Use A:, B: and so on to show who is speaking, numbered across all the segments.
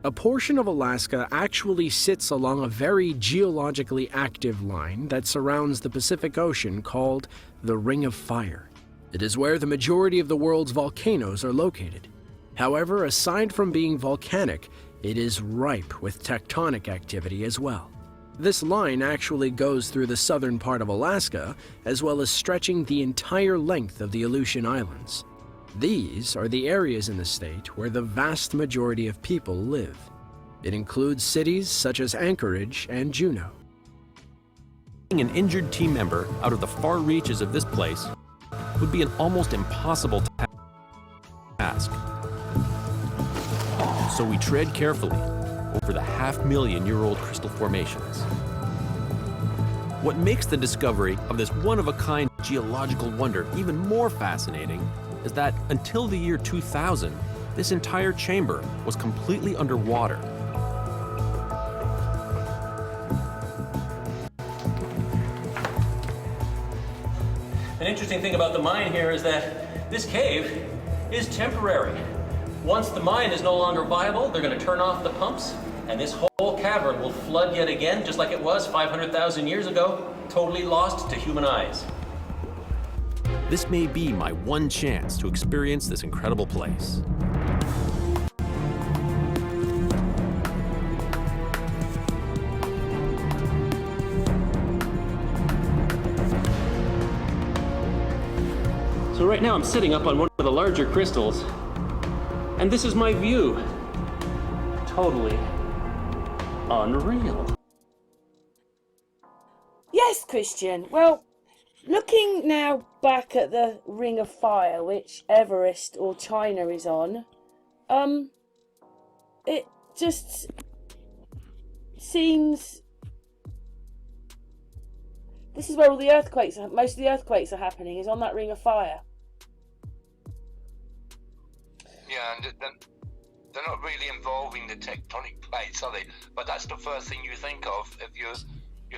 A: A portion of Alaska actually sits along a very geologically active line that surrounds the Pacific Ocean called the Ring of Fire. It is where the majority of the world's volcanoes are located. However, aside from being volcanic, it is ripe with tectonic activity as well. This line actually goes through the southern part of Alaska, as well as stretching the entire length of the Aleutian Islands. These are the areas in the state where the vast majority of people live. It includes cities such as Anchorage and Juneau.
B: An injured team member out of the far reaches of this place would be an almost impossible task. So we tread carefully over the half-million-year-old crystal formations. What makes the discovery of this one-of-a-kind geological wonder even more fascinating is that until the year 2000, this entire chamber was completely underwater.
C: An interesting thing about the mine here is that this cave is temporary. Once the mine is no longer viable, they're going to turn off the pumps, and this whole cavern will flood yet again, just like it was 500,000 years ago, totally lost to human eyes.
B: This may be my one chance to experience this incredible place.
C: So right now I'm sitting up on one of the larger crystals, and this is my view. Totally unreal.
D: Yes, Christian. Well, looking now back at the Ring of Fire, which Everest or China is on, it just seems this is where all the earthquakes, most of the earthquakes are happening, is on that Ring of Fire.
E: Yeah, and they're not really involving the tectonic plates, are they? But that's the first thing you think of if you're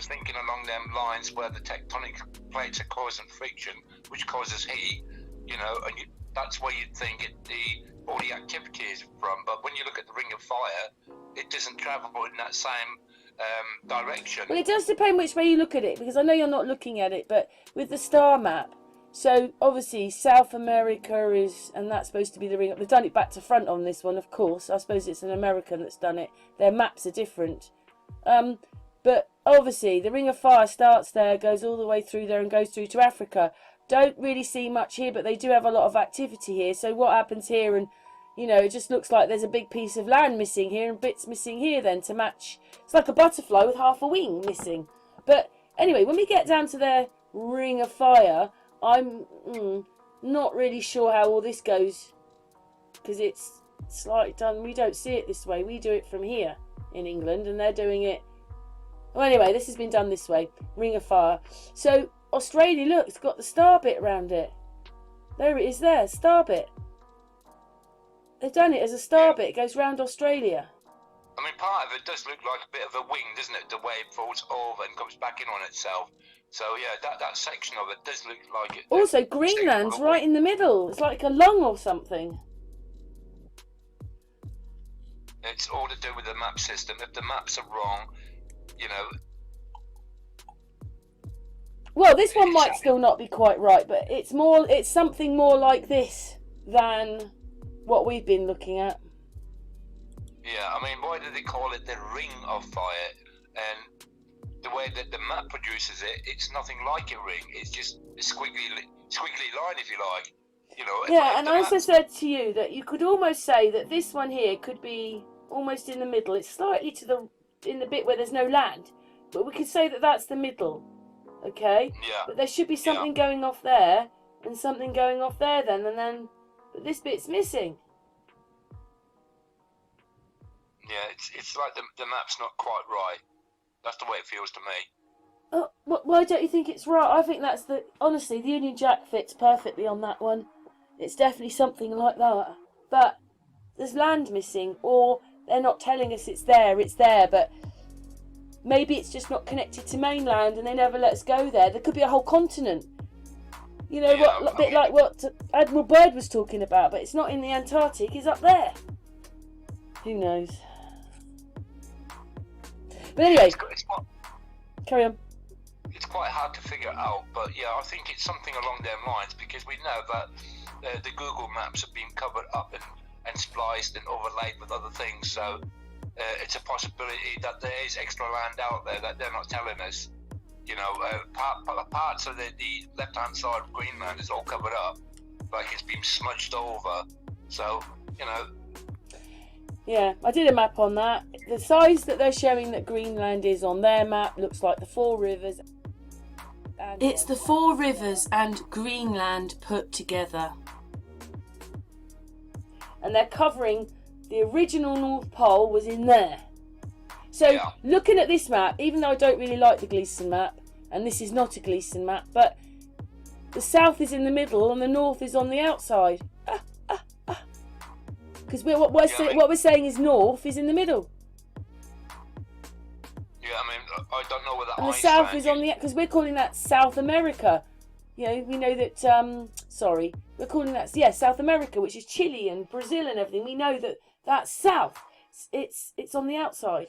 E: thinking along them lines where the tectonic plates are causing friction, which causes heat, you know, and that's where you'd think all the activity is from. But when you look at the Ring of Fire, it doesn't travel in that same direction.
D: Well, it does depend which way you look at it, because I know you're not looking at it, but with the star map, so obviously South America is, and that's supposed to be the ring. They've done it back to front on this one, of course. I suppose it's an American that's done it. Their maps are different. But obviously the Ring of Fire starts there, goes all the way through there and goes through to Africa. Don't really see much here, but they do have a lot of activity here. So what happens here, and you know, it just looks like there's a big piece of land missing here and bits missing here then to match. It's like a butterfly with half a wing missing. But anyway, when we get down to their Ring of Fire, I'm not really sure how all this goes, because it's slightly done. We don't see it this way. We do it from here in England, and they're doing it. Well, anyway, this has been done this way. Ring of Fire. So Australia, look, it's got the star bit around it. There it is. There, star bit. They've done it as a star bit. It goes round Australia.
E: I mean, part of it does look like a bit of a wing, doesn't it? The way it falls over and comes back in on itself. So yeah, that section of it does look like it.
D: Also, Greenland's right in the middle. It's like a lung or something.
E: It's all to do with the map system. If the maps are wrong, you know.
D: Well, this one might still not be quite right, but it's something more like this than what we've been looking at.
E: Yeah, I mean, why do they call it the Ring of Fire? And the way that the map produces it, it's nothing like a ring. It's just a squiggly line, if you like. You know.
D: Yeah, and I also said to you that you could almost say that this one here could be almost in the middle. It's slightly in the bit where there's no land, but we could say that that's the middle. Okay.
E: Yeah.
D: But there should be something going off there and something going off there then, and then, but this bit's missing.
E: Yeah, it's like the map's not quite right. That's the way it feels to me.
D: Oh, why don't you think it's right? I think that's honestly, the Union Jack fits perfectly on that one. It's definitely something like that. But there's land missing, or they're not telling us it's there, but maybe it's just not connected to mainland and they never let us go there. There could be a whole continent. You know, a bit like what Admiral Byrd was talking about, but it's not in the Antarctic, it's up there. Who knows? But anyway,
E: it's quite,
D: carry on.
E: it's quite hard to figure out, but yeah, I think it's something along them lines, because we know that the Google Maps have been covered up and spliced and overlaid with other things, so it's a possibility that there is extra land out there that they're not telling us. You know, parts of the left-hand side of Greenland is all covered up, like it's been smudged over, so, you know.
D: Yeah, I did a map on that. The size that they're showing that Greenland is on their map looks like the 4 rivers. It's the 4 rivers and Greenland put together. And they're covering the original North Pole was in there. So
E: Yeah.
D: looking at this map, even though I don't really like the Gleason map, and this is not a Gleason map, but the south is in the middle and the north is on the outside. Because what we're saying is north is in the middle.
E: Yeah, I mean, I don't know whether
D: And the south is on the, because we're calling that South America. You know, we know that, we're calling that, South America, which is Chile and Brazil and everything. We know that that's south. It's on the outside.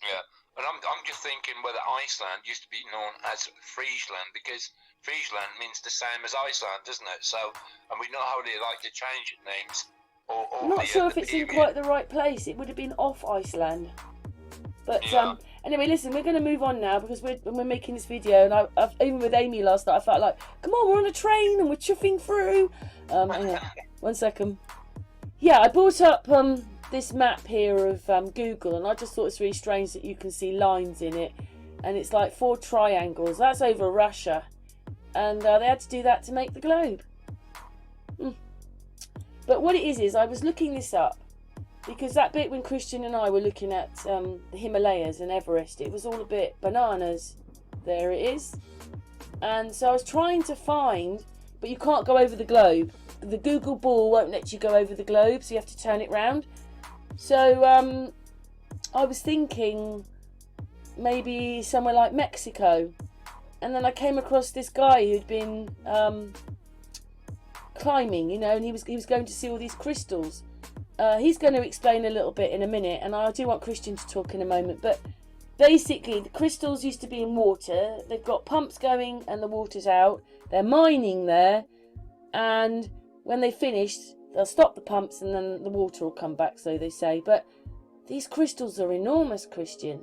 E: Yeah, and I'm just thinking whether Iceland used to be known as Friesland, because Friesland means the same as Iceland, doesn't it? So, and we know how they like to change names.
D: I'm not sure if it's in quite the right place. It would have been off Iceland. But
E: Yeah.
D: anyway, listen, we're going to move on now because we're making this video, and I've even with Amy last night, I felt like, come on, we're on a train and we're chuffing through. Hang on, 1 second. Yeah, I brought up this map here of Google, and I just thought it's really strange that you can see lines in it, and it's like 4 triangles. That's over Russia, and they had to do that to make the globe. But what it is I was looking this up because that bit when Christian and I were looking at the Himalayas and Everest, it was all a bit bananas. There it is. And so I was trying to find, but you can't go over the globe. The Google ball won't let you go over the globe, so you have to turn it round. So I was thinking maybe somewhere like Mexico. And then I came across this guy who'd been climbing, you know, and he was going to see all these crystals. He's going to explain a little bit in a minute, and I do want Christian to talk in a moment, but basically the crystals used to be in water. They've got pumps going and the water's out. They're mining there, and when they finish they'll stop the pumps and then the water will come back, so they say. But these crystals are enormous, Christian.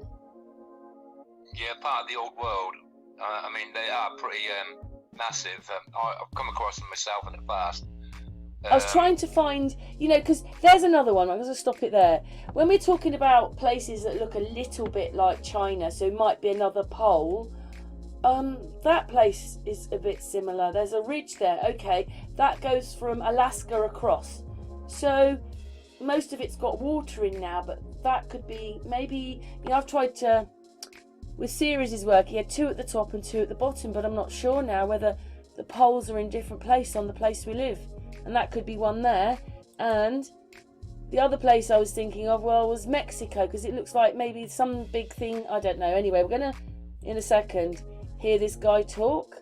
E: Yeah, part of the old world. I mean, they are pretty massive. I've come across them myself in the past.
D: I was trying to find, you know, because there's another one. I'm going to stop it there. When we're talking about places that look a little bit like China, so it might be another pole, that place is a bit similar. There's a ridge there. Okay, that goes from Alaska across. So most of it's got water in now, but that could be maybe, you know, I've tried to, with Sirius's work, he had 2 at the top and 2 at the bottom, but I'm not sure now whether the poles are in different place on the place we live. And that could be one there. And the other place I was thinking of, well, was Mexico, because it looks like maybe some big thing. I don't know. Anyway, we're going to, in a second, hear this guy talk,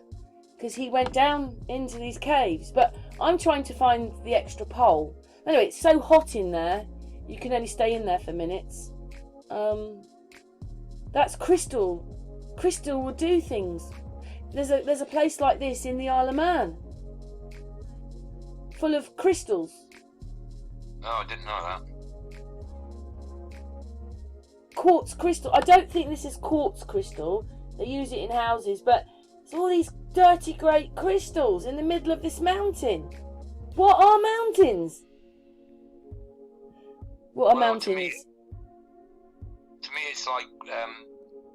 D: because he went down into these caves. But I'm trying to find the extra pole. Anyway, it's so hot in there, you can only stay in there for minutes. That's crystal. Crystal will do things. There's a place like this in the Isle of Man, full of crystals.
E: Oh, I didn't know that.
D: Quartz crystal. I don't think this is quartz crystal. They use it in houses, but it's all these dirty great crystals in the middle of this mountain. What are mountains? What are mountains?
E: To me, it's like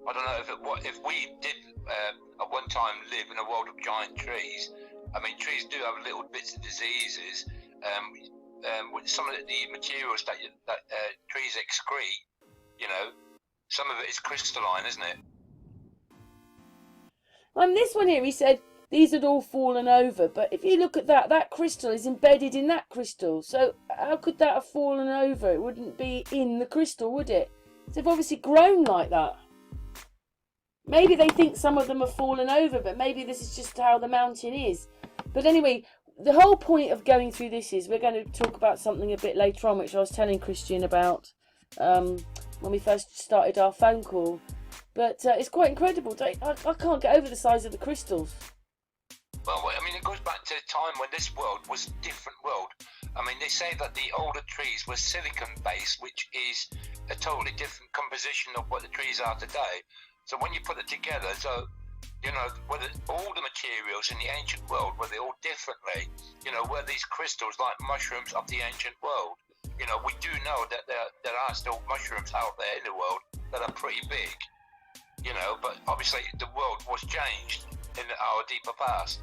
E: I don't know if we did at one time live in a world of giant trees. I mean, trees do have little bits of diseases. With some of the materials that trees excrete, you know, some of it is crystalline, isn't it?
D: This one here, he said these had all fallen over, but if you look at that crystal is embedded in that crystal. So how could that have fallen over? It wouldn't be in the crystal, would it? So they've obviously grown like that. Maybe they think some of them have fallen over, but maybe this is just how the mountain is. But anyway, the whole point of going through this is we're going to talk about something a bit later on, which I was telling Christian about when we first started our phone call. But it's quite incredible. I can't get over the size of the crystals.
E: Well, I mean, it goes back to a time when this world was a different world. I mean, they say that the older trees were silicon-based, which is a totally different composition of what the trees are today. So when you put it together, so, you know, whether all the materials in the ancient world, were they all differently, you know, were these crystals like mushrooms of the ancient world? You know, we do know that there are still mushrooms out there in the world that are pretty big, you know, but obviously the world was changed in our deeper past.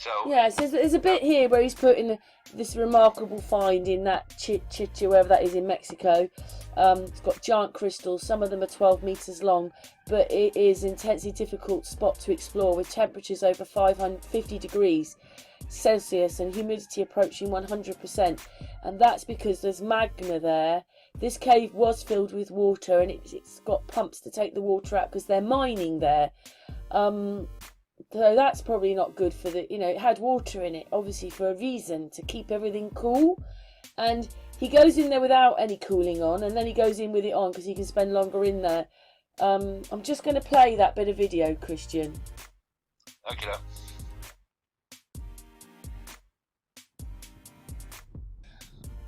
E: So
D: yeah, so there's a bit here where he's putting this remarkable find in that Chicha, wherever that is in Mexico. It's got giant crystals. Some of them are 12 meters long, but it is an intensely difficult spot to explore with temperatures over 550 degrees Celsius and humidity approaching 100%. And that's because there's magma there. This cave was filled with water, and it's got pumps to take the water out because they're mining there. So that's probably not good for the, you know, it had water in it, obviously for a reason, to keep everything cool. And he goes in there without any cooling on, and then he goes in with it on because he can spend longer in there. I'm just going to play that bit of video, Christian.
E: okay.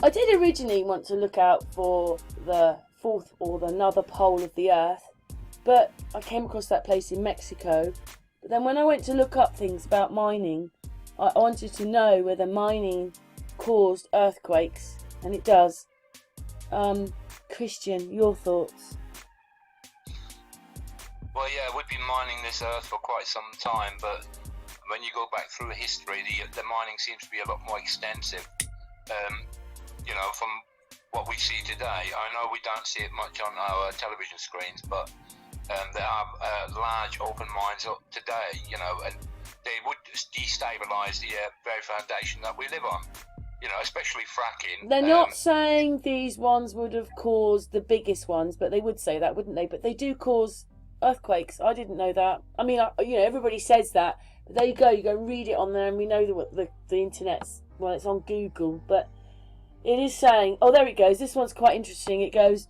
D: I did originally want to look out for the fourth or the another pole of the Earth, but I came across that place in Mexico. But then when I went to look up things about mining, I wanted to know whether mining caused earthquakes, and it does. Christian, your thoughts?
E: Well, yeah, we've been mining this earth for quite some time, but when you go back through history, the mining seems to be a lot more extensive. You know, from what we see today, I know we don't see it much on our television screens, but there are large open mines today, you know, and they would destabilise the very foundation that we live on, you know, especially fracking.
D: They're not saying these ones would have caused the biggest ones, but they would say that, wouldn't they? But they do cause earthquakes. I didn't know that. I mean, you know, everybody says that, but there you go. You go and read it on there, and we know the internet's, well, it's on Google, but it is saying, oh, there it goes. This one's quite interesting. It goes,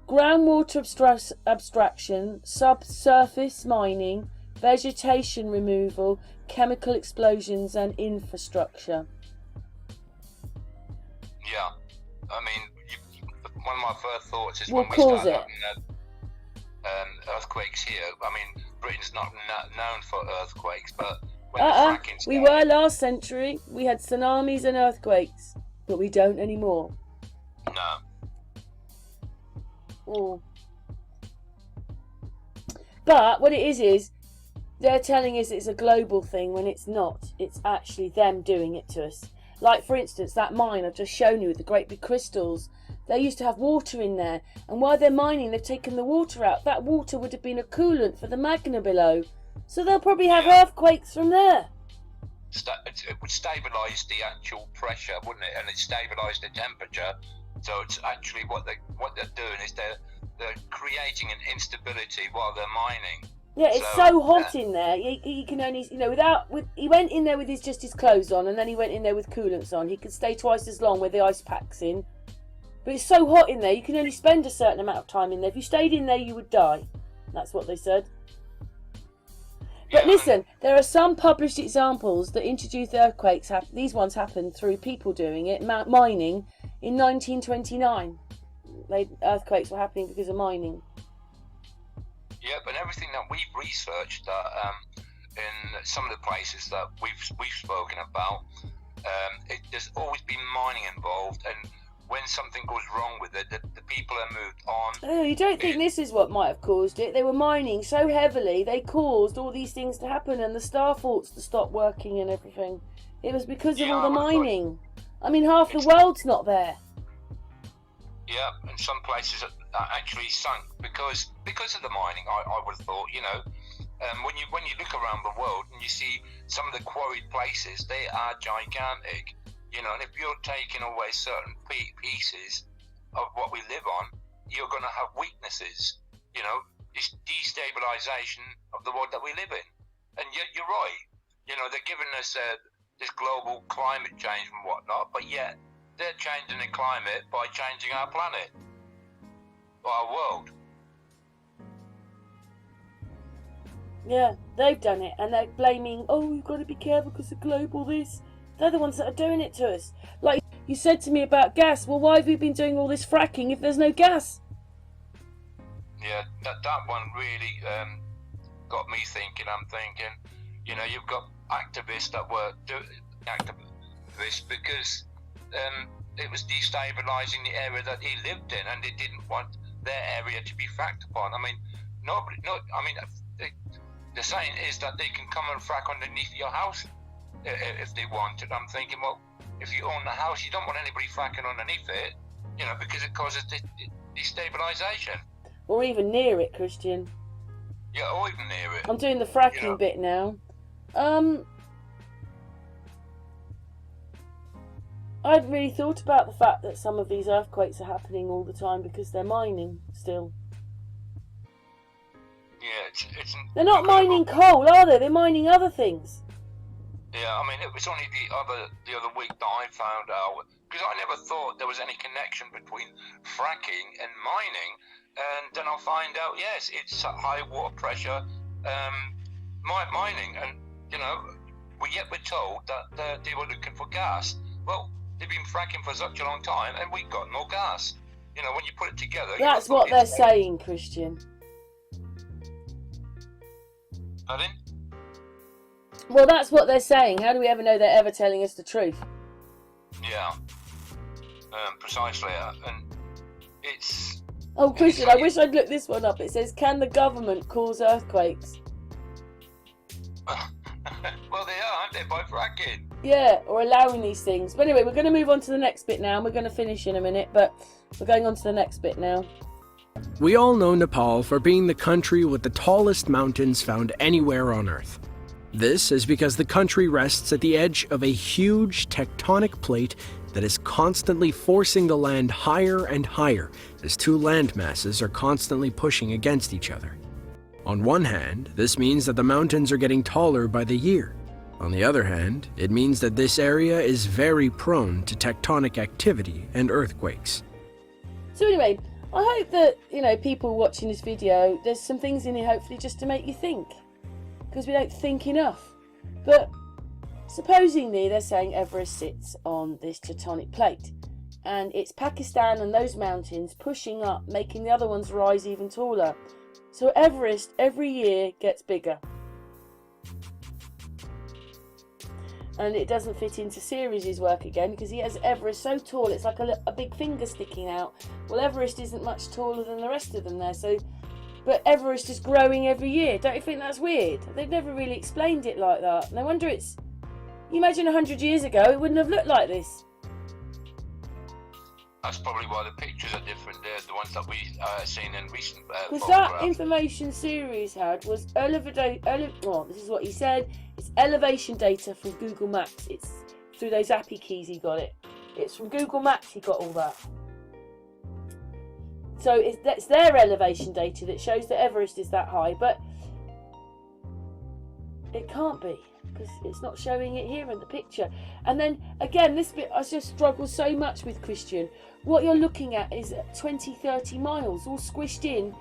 D: groundwater abstraction, subsurface mining, vegetation removal, chemical explosions, and infrastructure.
E: Yeah, I mean, one of my first thoughts is
D: What
E: when we
D: caused
E: start
D: it?
E: having earthquakes here. I mean, Britain's not known for earthquakes, but when the fracking
D: we
E: started,
D: were last century. We had tsunamis and earthquakes, but we don't anymore.
E: No.
D: Oh. But what it is they're telling us it's a global thing when it's not. It's actually them doing it to us. Like, for instance, that mine I've just shown you with the great big crystals. They used to have water in there, and while they're mining, they've taken the water out. That water would have been a coolant for the magma below. So they'll probably have earthquakes from there.
E: It would stabilise the actual pressure, wouldn't it? And it stabilise the temperature. So it's actually what they're doing is they're creating an instability while they're mining.
D: Yeah, it's so hot in there. He can only, you know, he went in there with just his clothes on, and then he went in there with coolants on. He could stay twice as long with the ice packs in. But it's so hot in there, you can only spend a certain amount of time in there. If you stayed in there, you would die. That's what they said. But listen, there are some published examples that introduced earthquakes. These ones happened through people doing it, mining, in 1929. Earthquakes were happening because of mining.
E: Yeah, but everything that we've researched in some of the places that we've spoken about, there's always been mining involved, and when something goes wrong with it, the people are moved on.
D: Oh, you don't think this is what might have caused it? They were mining so heavily, they caused all these things to happen, and the star forts to stop working and everything. It was because of all the mining. I mean, half the world's not there.
E: Yeah, and some places are actually sunk because of the mining. I would have thought, you know, when you look around the world and you see some of the quarried places, they are gigantic. You know, and if you're taking away certain pieces of what we live on, you're going to have weaknesses. You know, it's destabilization of the world that we live in. And yet, you're right. You know, they're giving us this global climate change and whatnot, but yet they're changing the climate by changing our planet. our world.
D: Yeah, they've done it, and they're blaming, oh, you've got to be careful because of global this. They're the ones that are doing it to us. Like you said to me about gas, well, why have we been doing all this fracking if there's no gas?
E: Yeah, that one really got me thinking. I'm thinking, you know, you've got activists that were activists because it was destabilising the area that he lived in, and they didn't want their area to be fracked upon. I mean, the saying is that they can come and frack underneath your house if they want it. I'm thinking, well, if you own the house, you don't want anybody fracking underneath it, you know, because it causes destabilisation.
D: Or even near it, Christian.
E: Yeah, or even near it.
D: I'm doing the fracking bit now. I hadn't really thought about the fact that some of these earthquakes are happening all the time because they're mining still.
E: Yeah, it's
D: they're not mining coal, are they? They're mining other things.
E: Yeah, I mean, it was only the other week that I found out, because I never thought there was any connection between fracking and mining, and then I'll find out, yes, it's high water pressure mining, and, you know, we're told that they were looking for gas. Well, they've been fracking for such a long time, and we got no gas. You know, when you put it together...
D: That's what they're saying, Christian.
E: Pardon?
D: Well, that's what they're saying. How do we ever know they're ever telling us the truth?
E: Yeah, precisely, and it's...
D: Oh, Christian, I wish I'd looked this one up. It says, can the government cause earthquakes?
E: Well, they are, aren't they, by fracking?
D: Yeah, or allowing these things. But anyway, we're going to move on to the next bit now. We're going to finish in a minute, but we're going on to the next bit now.
A: We all know Nepal for being the country with the tallest mountains found anywhere on Earth. This is because the country rests at the edge of a huge tectonic plate that is constantly forcing the land higher and higher as two land masses are constantly pushing against each other. On one hand, this means that the mountains are getting taller by the year. On the other hand, it means that this area is very prone to tectonic activity and earthquakes.
D: So anyway, I hope that, you know, people watching this video, there's some things in here hopefully just to make you think. Because we don't think enough. But supposedly they're saying Everest sits on this tectonic plate. And it's Pakistan and those mountains pushing up, making the other ones rise even taller. So Everest every year gets bigger. And it doesn't fit into Sirius's work again because he has Everest so tall it's like a big finger sticking out. Well, Everest isn't much taller than the rest of them there, so... But Everest is growing every year. Don't you think that's weird? They've never really explained it like that. No wonder it's... You imagine 100 years ago, it wouldn't have looked like this.
E: That's probably why the pictures are different there, the ones that we've seen in recent
D: Because that information Sirius had was this is what he said, it's elevation data from Google Maps. It's through those appy keys he got it. It's from Google Maps he got all that. So that's their elevation data that shows that Everest is that high, but it can't be because it's not showing it here in the picture. And then again, this bit I just struggle so much with, Christian. What you're looking at is 20-30 miles all squished in,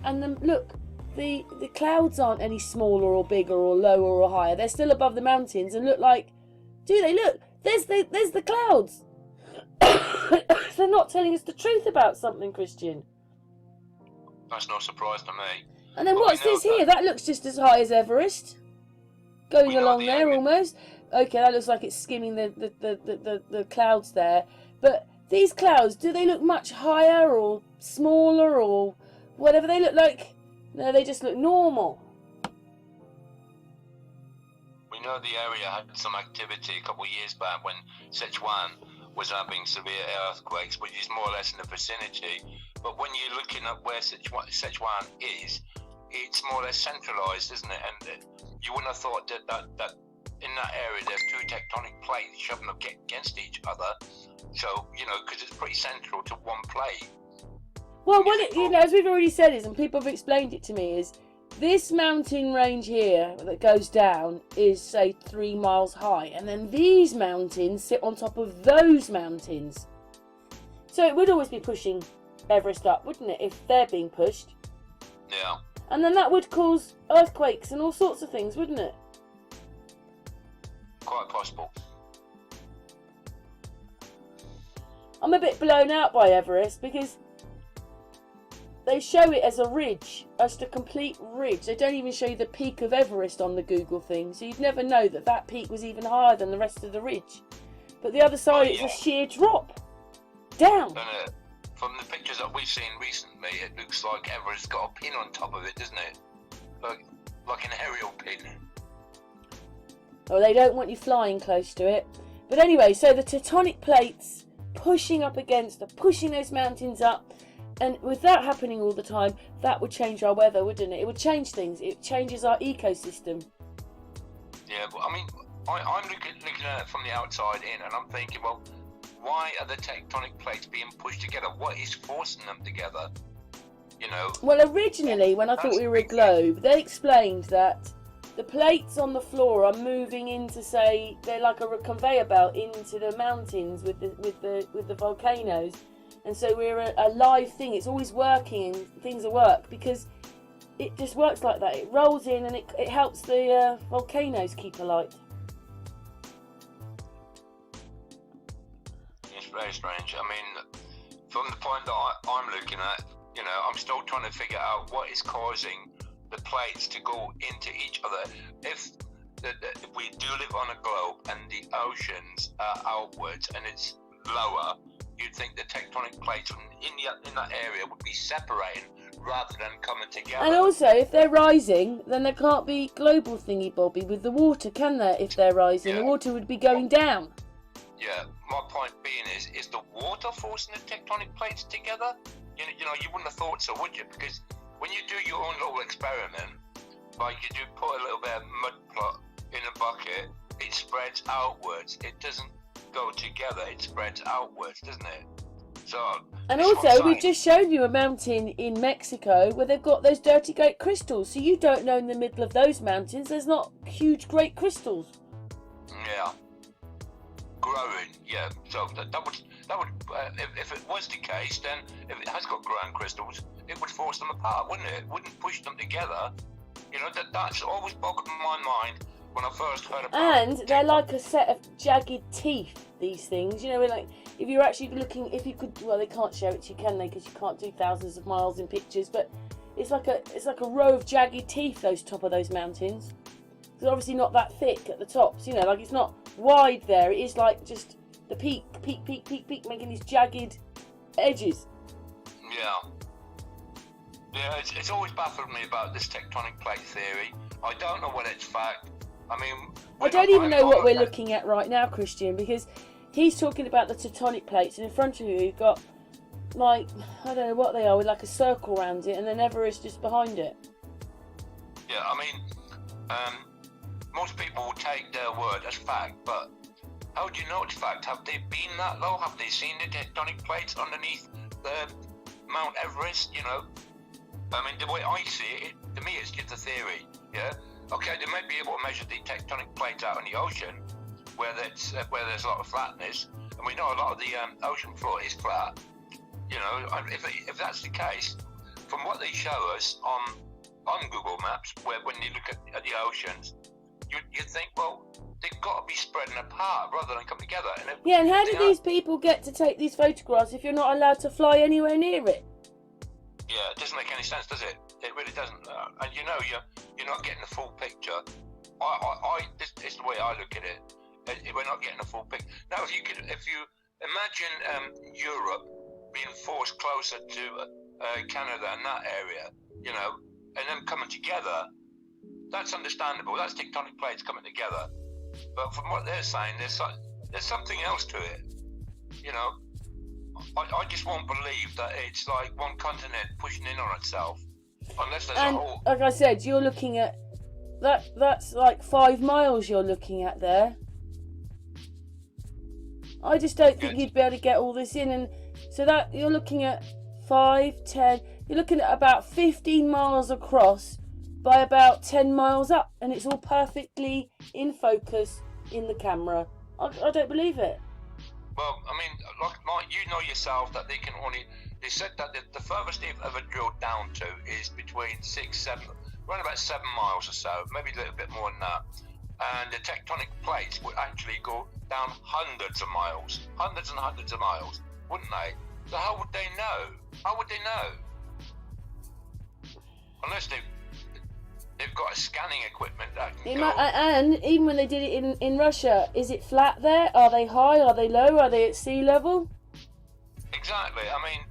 D: and then look, the clouds aren't any smaller or bigger or lower or higher. They're still above the mountains and look like, do they? Look, there's the clouds. They're not telling us the truth about something, Christian.
E: That's no surprise to me.
D: And then what's this here? That looks just as high as Everest. Going along there almost. Okay, that looks like it's skimming the clouds there. But these clouds, do they look much higher or smaller or whatever they look like? No, they just look normal.
E: We know the area had some activity a couple of years back when Sichuan was having severe earthquakes, which is more or less in the vicinity. But when you're looking at where Sichuan is, it's more or less centralised, isn't it? And you wouldn't have thought that in that area there's two tectonic plates shoving up against each other. So, you know, because it's pretty central to one plate.
D: Well, what it, you know, as we've already said is, and people have explained it to me, is this mountain range here that goes down is, say, 3 miles high. And then these mountains sit on top of those mountains. So it would always be pushing Everest up, wouldn't it, if they're being pushed?
E: Yeah.
D: And then that would cause earthquakes and all sorts of things, wouldn't it?
E: Quite possible.
D: I'm a bit blown out by Everest because they show it as a ridge, as a complete ridge. They don't even show you the peak of Everest on the Google thing, so you'd never know that that peak was even higher than the rest of the ridge. But the other side is a sheer drop down.
E: And, from the pictures that we've seen recently, it looks like Everest's got a pin on top of it, doesn't it? Like an aerial pin.
D: Well, they don't want you flying close to it. But anyway, so the tectonic plates pushing up against, pushing those mountains up, and with that happening all the time, that would change our weather, wouldn't it? It would change things. It changes our ecosystem.
E: Yeah, but I mean, I'm looking at it from the outside in, and I'm thinking, well, why are the tectonic plates being pushed together? What is forcing them together? You know.
D: Well, originally, when I thought we were a globe, they explained that the plates on the floor are moving into, say, they're like a conveyor belt into the mountains with the volcanoes, and so we're a live thing. It's always working, and things are work because it just works like that. It rolls in and it helps the volcanoes keep alight.
E: It's very strange. I mean, from the point that I'm looking at, you know, I'm still trying to figure out what is causing the plates to go into each other. If we do live on a globe and the oceans are outwards and it's lower, you'd think the tectonic plates in that area would be separating rather than coming together.
D: And also, if they're rising, then there can't be global thingy-bobby with the water, can there? If they're rising, the water would be going down.
E: Yeah, my point being is the water forcing the tectonic plates together? You know, you wouldn't have thought so, would you? Because when you do your own little experiment, like you do put a little bit of mud plot in a bucket, it spreads outwards. It doesn't go together, it spreads outwards, doesn't it? So.
D: And also, we've just shown you a mountain in Mexico where they've got those dirty great crystals. So you don't know in the middle of those mountains there's not huge great crystals.
E: Yeah. Growing, yeah. So that would if it was the case, then if it has got ground crystals, it would force them apart, wouldn't it? It wouldn't push them together. You know, that's always boggled my mind when I first heard about it.
D: And they're like a set of jagged teeth, these things. You know, like if you're actually looking, if you could, well, they can't show it to you, can they? Because you can't do thousands of miles in pictures. But it's like a row of jagged teeth, those top of those mountains. It's obviously not that thick at the tops. You know, like it's not wide there. It is like just the peak, making these jagged edges.
E: Yeah. Yeah, it's always baffled me about this tectonic plate theory. I don't know whether it's fact. I mean,
D: I don't even know what we're looking at right now, Christian, because he's talking about the tectonic plates, and in front of you you've got, like, I don't know what they are, with like a circle around it, and then Everest just behind it.
E: Yeah, I mean, most people will take their word as fact, but how do you know it's fact? Have they been that low? Have they seen the tectonic plates underneath the Mount Everest? You know, I mean, the way I see it, to me, it's just a theory. Yeah. Okay, they might be able to measure the tectonic plates out in the ocean, where there's a lot of flatness, and we know a lot of the ocean floor is flat. You know, if that's the case, from what they show us on Google Maps, where when you look at the oceans, you think, well, they've got to be spreading apart rather than come together.
D: And how do these people get to take these photographs if you're not allowed to fly anywhere near it?
E: Yeah, it doesn't make any sense, does it? It really doesn't. And you know, you're not getting the full picture. This is the way I look at it. We're not getting a full picture. Now, if you imagine Europe being forced closer to Canada and that area, you know, and them coming together, that's understandable. That's tectonic plates coming together. But from what they're saying, there's something else to it. You know, I just won't believe that it's like one continent pushing in on itself, unless there's a whole.
D: Like I said, you're looking at that's like 5 miles you're looking at there. I just don't think you'd be able to get all this in, and so that you're looking at 5, 10. You're looking at about 15 miles across by about 10 miles up, and it's all perfectly in focus in the camera. I don't believe it.
E: Well, I mean, like you know yourself that they said that the furthest they've ever drilled down to is between 6-7, around about 7 miles or so, maybe a little bit more than that. And the tectonic plates would actually go down hundreds and hundreds of miles, wouldn't they? So how would they know? How would they know? Unless they've got a scanning equipment that can go.
D: And even when they did it in Russia, is it flat there? Are they high? Are they low? Are they at sea level?
E: Exactly. I mean,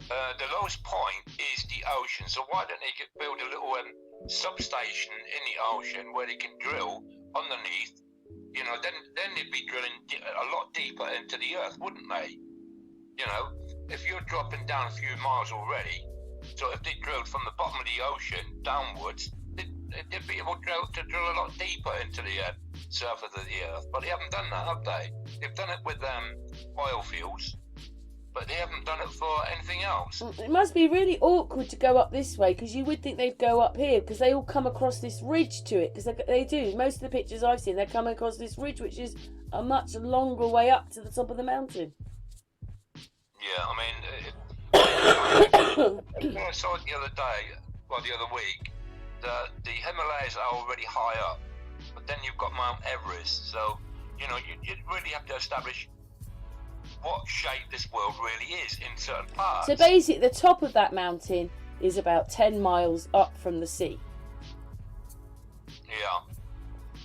E: the lowest point is the ocean. So why don't they build a little substation in the ocean where they can drill underneath? You know, then they'd be drilling a lot deeper into the earth, wouldn't they? You know, if you're dropping down a few miles already, so if they drilled from the bottom of the ocean downwards, they'd be able to drill a lot deeper into the surface of the earth. But they haven't done that, have they? They've done it with oil fields, but they haven't done it for anything else.
D: It must be really awkward to go up this way, because you would think they'd go up here, because they all come across this ridge to it, because they do. Most of the pictures I've seen, they're coming across this ridge, which is a much longer way up to the top of the mountain.
E: Yeah, I mean, I saw it the other week, the Himalayas are already high up, but then you've got Mount Everest, so, you know, you really have to establish what shape this world really is in certain parts.
D: So basically, the top of that mountain is about 10 miles up from the sea.
E: Yeah.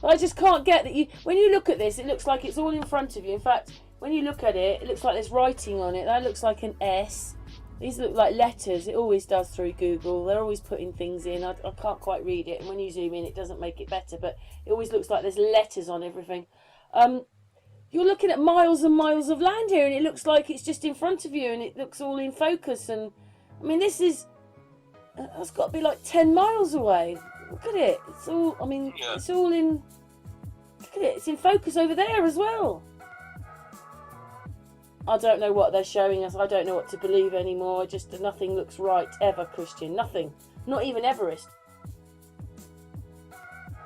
D: I just can't get that. When you look at this, it looks like it's all in front of you. In fact, when you look at it, it looks like there's writing on it. That looks like an S. These look like letters. It always does through Google. They're always putting things in. I can't quite read it. And when you zoom in, it doesn't make it better. But it always looks like there's letters on everything. You're looking at miles and miles of land here, and it looks like it's just in front of you, and it looks all in focus. And I mean, that's got to be like 10 miles away. Look at it. It's all. I mean,
E: yeah.
D: It's all in. Look at it. It's in focus over there as well. I don't know what they're showing us. I don't know what to believe anymore. Just nothing looks right ever, Christian. Nothing. Not even Everest.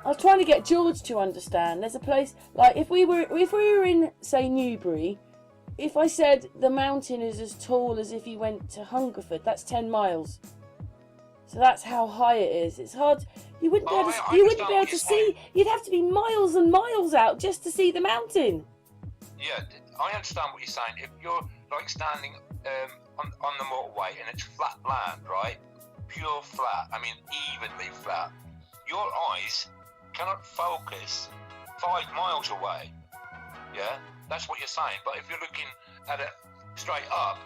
D: I was trying to get George to understand. There's a place like if we were in, say, Newbury, if I said the mountain is as tall as if you went to Hungerford, that's 10 miles. So that's how high it is. It's hard. You wouldn't be able to see. You'd have to be miles and miles out just to see the mountain.
E: Yeah, I understand what you're saying. If you're like standing on the motorway and it's flat land, right? Pure flat. I mean, evenly flat. Your eyes cannot focus 5 miles away. Yeah, that's what you're saying. But if you're looking at it straight up,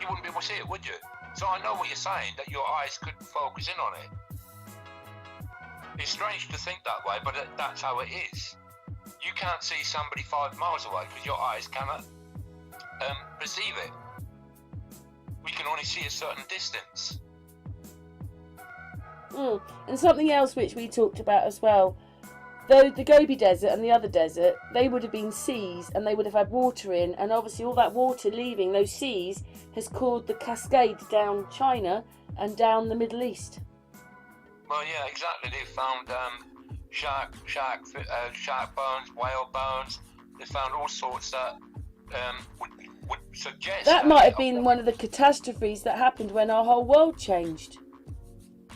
E: you wouldn't be able to see it, would you? So I know what you're saying, that your eyes couldn't focus in on it. It's strange to think that way, but that's how it is. You can't see somebody 5 miles away because your eyes cannot perceive it. We can only see a certain distance.
D: And something else which we talked about as well, though the Gobi Desert and the other desert, they would have been seas and they would have had water in, and obviously all that water leaving those seas has caused the cascade down China and down the Middle East.
E: Well, yeah, exactly. They found shark bones, whale bones. They found all sorts that would suggest
D: that might have been one of the catastrophes that happened when our whole world changed.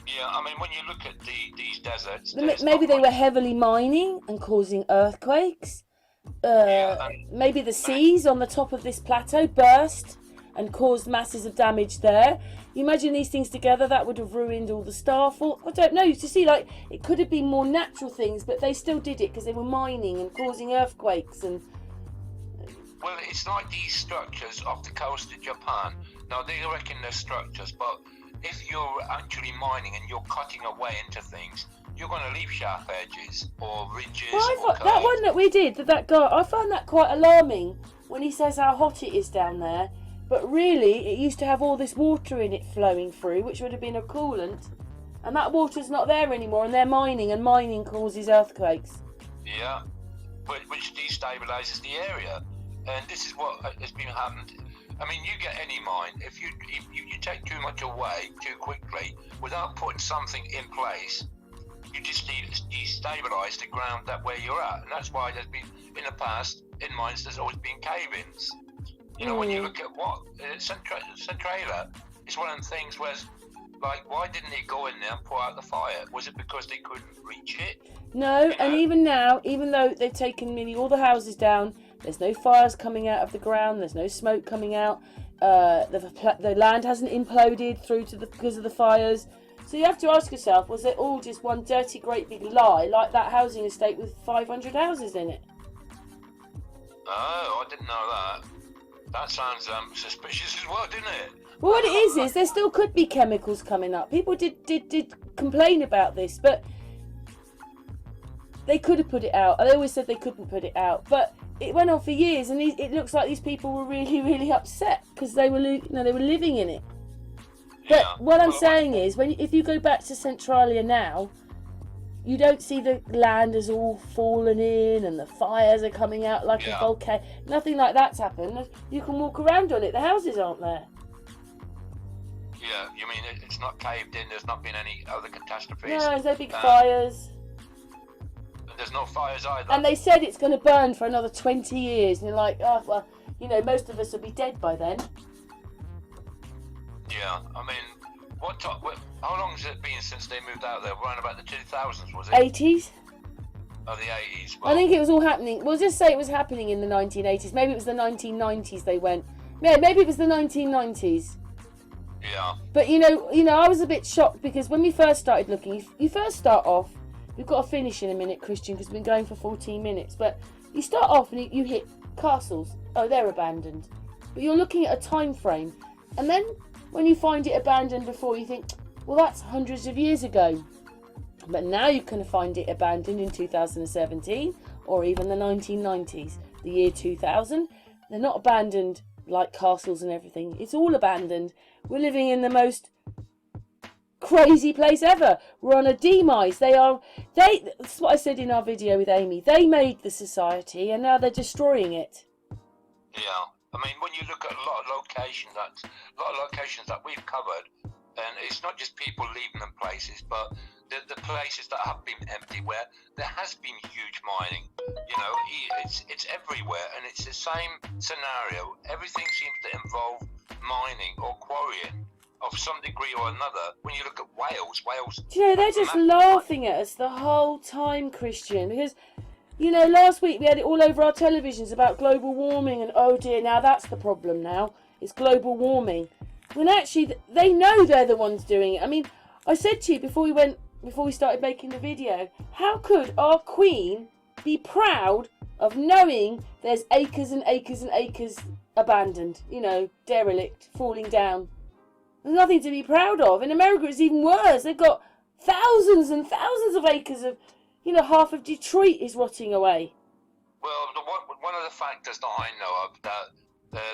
E: Yeah, I mean, when you look at these deserts,
D: maybe they were heavily mining and causing earthquakes. Maybe the seas on the top of this plateau burst and caused masses of damage there. You imagine these things together, that would have ruined all the starfall. I don't know. You see, like, it could have been more natural things, but they still did it because they were mining and causing earthquakes. And
E: well, it's like these structures off the coast of Japan. Now, they reckon they're structures, but if you're actually mining and you're cutting away into things, you're going to leave sharp edges or ridges.
D: Well, that one that we did, that guy, I found that quite alarming when he says how hot it is down there. But really, it used to have all this water in it flowing through, which would have been a coolant. And that water's not there anymore, and they're mining, and mining causes earthquakes.
E: Yeah, which destabilises the area. And this is what has been happened. I mean, you get any mine, if you take too much away too quickly, without putting something in place, you just destabilise the ground that where you're at. And that's why there's been, in the past, in mines, there's always been cave-ins. You know, when you look at what Centralia, it's one of the things where, like, why didn't they go in there and put out the fire? Was it because they couldn't reach it?
D: No, and even now, even though they've taken nearly all the houses down, there's no fires coming out of the ground, there's no smoke coming out, the land hasn't imploded because of the fires. So you have to ask yourself, was it all just one dirty, great big lie, like that housing estate with 500 houses in it?
E: Oh, I didn't know that. That sounds suspicious as well, didn't it?
D: Well, what it is there still could be chemicals coming up. People did complain about this, but they could have put it out. They always said they couldn't put it out, but it went on for years, and it looks like these people were really, really upset because they were living in it. But what I'm saying is, if you go back to Centralia now, you don't see the land has all fallen in and the fires are coming out like a volcano. Nothing like that's happened. You can walk around on it. The houses aren't there.
E: Yeah, you mean it's not caved in? There's not been any other catastrophes?
D: No, there's no big fires.
E: There's no fires either.
D: And they said it's going to burn for another 20 years. And you're like, oh, well, you know, most of us will be dead by then.
E: Yeah, I mean, how long has it been since they moved out there? Around about the 2000s, was it?
D: 80s?
E: Oh, the 80s. Well,
D: I think it was all happening. We'll just say it was happening in the 1980s. Maybe it was the 1990s they went. Yeah, maybe it was the 1990s.
E: Yeah.
D: But, you know, I was a bit shocked because when we first started looking, you first start off, we've got to finish in a minute, Christian, because we've been going for 14 minutes. But you start off and you hit castles. Oh, they're abandoned. But you're looking at a time frame. And then when you find it abandoned before, you think, well, that's hundreds of years ago. But now you can find it abandoned in 2017 or even the 1990s, the year 2000. They're not abandoned like castles and everything. It's all abandoned. We're living in the most crazy place ever. We're on a demise. That's what I said in our video with Amy. They made the society and now they're destroying it.
E: Yeah. I mean, when you look at a lot of locations that we've covered, and it's not just people leaving them places, but the places that have been empty where there has been huge mining. You know, it's everywhere, and it's the same scenario. Everything seems to involve mining or quarrying of some degree or another. When you look at Wales.
D: Do you know, they're just laughing at us the whole time, Christian, because, you know, last week we had it all over our televisions about global warming and, oh dear, now that's the problem now. It's global warming. When actually, they know they're the ones doing it. I mean, I said to you before we started making the video, how could our Queen be proud of knowing there's acres and acres and acres abandoned, you know, derelict, falling down? There's nothing to be proud of. In America, it's even worse. They've got thousands and thousands of acres of, you know, half of Detroit is rotting away.
E: Well, one of the factors that I know of that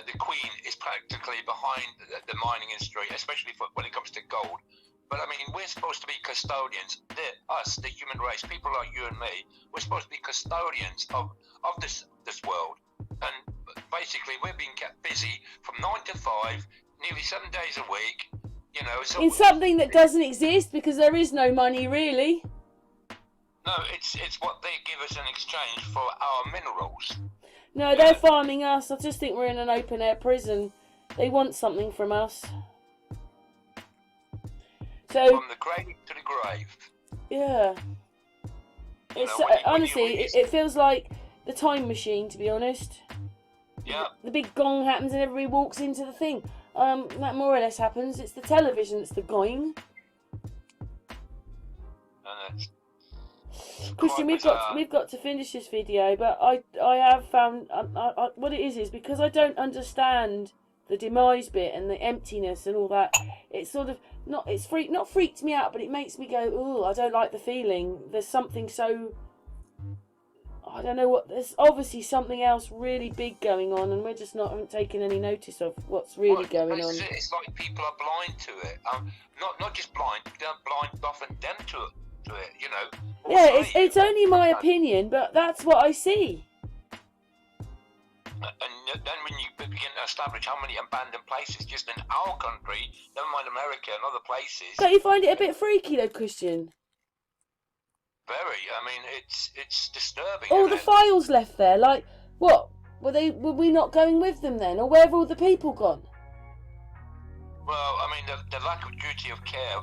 E: the Queen is practically behind the mining industry, especially when it comes to gold. But I mean, we're supposed to be custodians. Us, the human race, people like you and me, we're supposed to be custodians of this world. And basically, we're being kept busy from 9 to 5, nearly 7 days a week. You know, so
D: in something that doesn't exist because there is no money really.
E: No, it's what they give us in exchange for our minerals.
D: No, they're farming us. I just think we're in an open-air prison. They want something from us. So,
E: from the grave to the grave.
D: Yeah. It's honestly, it feels like the time machine, to be honest.
E: Yeah.
D: The big gong happens and everybody walks into the thing. That more or less happens. It's the television that's the going. Christian, we've got to finish this video, but I have found what it is because I don't understand the demise bit and the emptiness and all that. It's sort of not freaked me out, but it makes me go, oh, I don't like the feeling. There's something so, I don't know what. There's obviously something else really big going on, and we're just haven't taken any notice of what's really going on.
E: It's like people are blind to it. Not just blind, they're blind often them to it. You know.
D: Yeah, it's only my opinion, but that's what I see.
E: And then when you begin to establish how many abandoned places just in our country, never mind America and other places.
D: Don't you find it a bit freaky though, Christian?
E: Very. I mean, it's disturbing.
D: All the files left there, like What? Were we not going with them then? Or where have all the people gone?
E: Well, I mean, the lack of duty of care,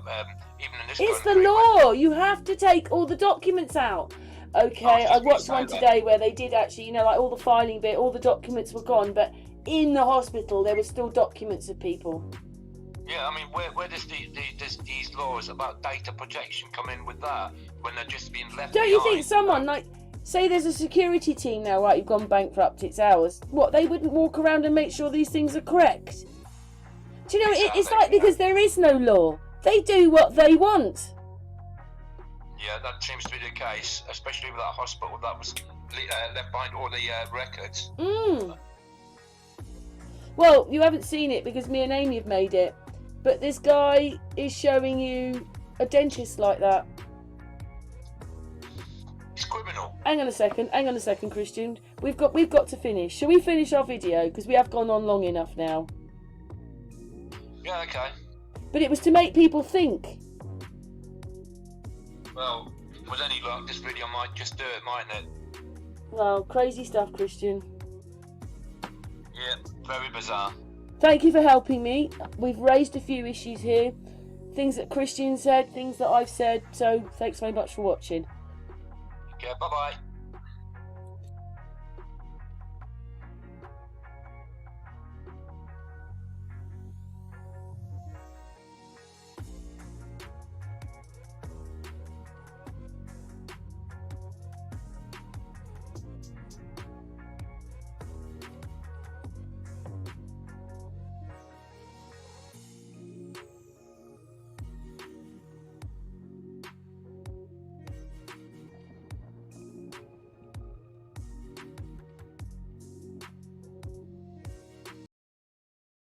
E: even in this
D: It's the
E: country,
D: law. You have to take all the documents out. Okay, I watched one today where they did actually, you know, like all the filing bit, all the documents were gone, but in the hospital there were still documents of people.
E: Yeah, I mean, where does these laws about data protection come in with that when they're just being left
D: Don't you
E: behind?
D: think someone, like, say there's a security team now, right, you've gone bankrupt, it's ours. What, they wouldn't walk around and make sure these things are correct? Do you know, it's like because there is no law. They do what they want.
E: Yeah, that seems to be the case, especially with that hospital that was left behind all the records.
D: Well, you haven't seen it because me and Amy have made it, but this guy is showing you a dentist like that.
E: It's criminal.
D: Hang on a second, Christian. We've got to finish. Shall we finish our video because we have gone on long enough now?
E: Yeah, okay.
D: But it was to make people think.
E: Well, with any luck, this video might just do it, mightn't it?
D: Well, crazy stuff, Christian.
E: Yeah, very bizarre.
D: Thank you for helping me. We've raised a few issues here. Things that Christian said, things that I've said. So, thanks very much for watching.
E: Okay, bye-bye.